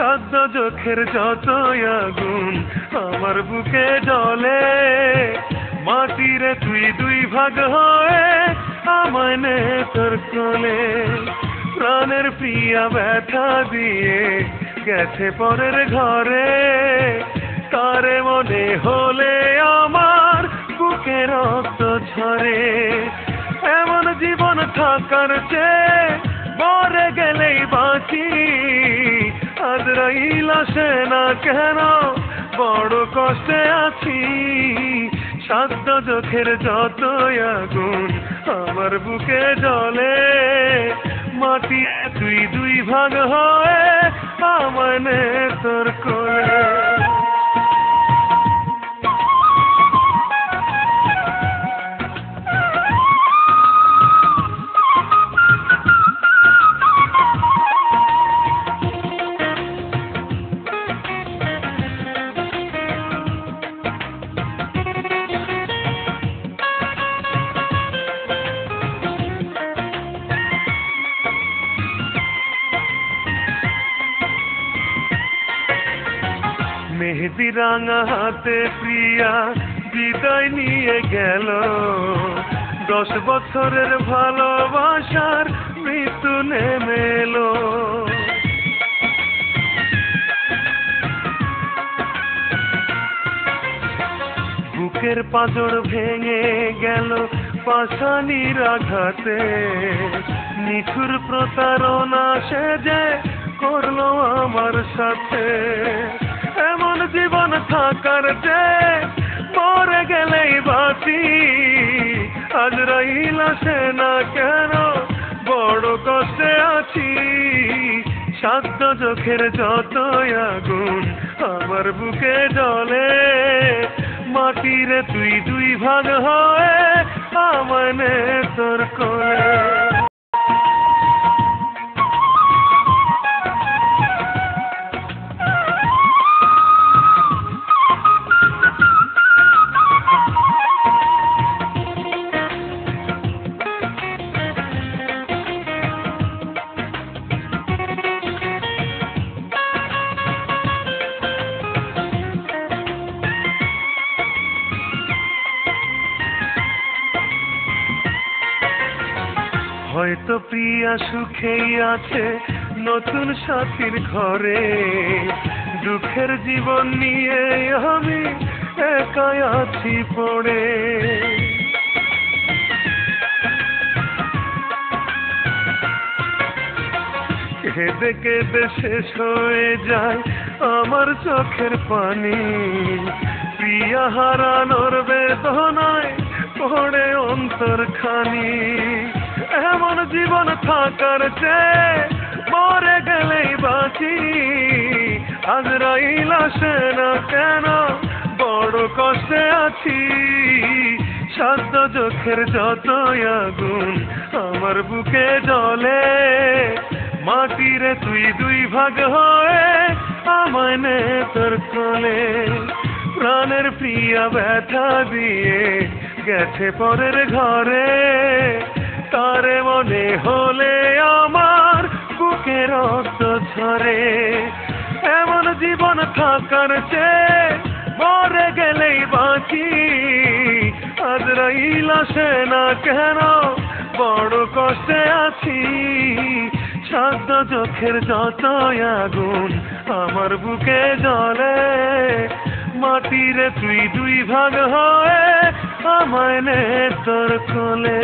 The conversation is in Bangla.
সাধ্য চোখের যতই আগুন আমার বুকে জ্বলে, মাটিরে তুই দুই ভাগ হয়ে আমায় নে তোর কোলে। প্রাণের প্রিয়া ব্যথা দিয়ে গেছে পরের ঘরে, তারে মনে হলে আমার বুকে রক্ত ঝরে। এমন জীবন থাকার চেয়ে মরে গেলেই বাঁচি, আজরাইল আসে না কেন বড় কষ্টে আছি। সাধ্য চোখের যতই আগুন আমার বুকে জ্বলে, মাটি তুই দুই ভাগ হয়ে আমায় নে তোর কোলে। মেহেদি রাঙা হাতে প্রিয়া বিদায় নিয়ে গেল, 10 বছরের ভালোবাসার মৃত্যু নেমে এলো। বুকের পাঁজর ভেঙে গেল পাশানির আঘাতে, নিঠুর প্রতারণা সে যে করলো আমার সাথে। এমন জীবন থাকার চেয়ে মরে গেলেই বাঁচি, আজরাইল আসে না কেন বড় কষ্টে আছি। সাধ্য চোখের যতই আগুন আমার বুকে জ্বলে, মাটিরে তুই দুই ভাগ হয়ে আমায় নে তোর কোলে। হয়তো প্রিয়া সুখেই আছে নতুন সাথীর ঘরে, দুঃখের জীবন নিয়ে আমি একাই আছি পড়ে। কেঁদে কেঁদে শেষ হয়ে যায় আমার চোখের পানি, প্রিয়া হারানোর বেদনায় পড়ে অন্তরখানি। এমন জীবন থাকার চেয়ে মরে গেলেই বাঁচি, আজরাইল আসে না কেন বড় কষ্টে আছি। সাধ্য চোখের যতই আগুন আমার বুকে জ্বলে, মাটিরে তুই দুই ভাগ হয়ে আমায় নে তোর কোলে। প্রাণের প্রিয়া ব্যথা দিয়ে গেছে পরের ঘরে, তারে মনে হলে আমার বুকে রক্ত ঝরে। এমন জীবন থাকার চেয়ে মরে গেলেই বাঁচি, আজরাইল আসে না কেন বড় কষ্টে আছি। সাধ্য চোখের যতই আগুন আমার বুকে জ্বলে, মাটিরে তুই দুই ভাগ হয়ে আমায় নে তোর কোলে।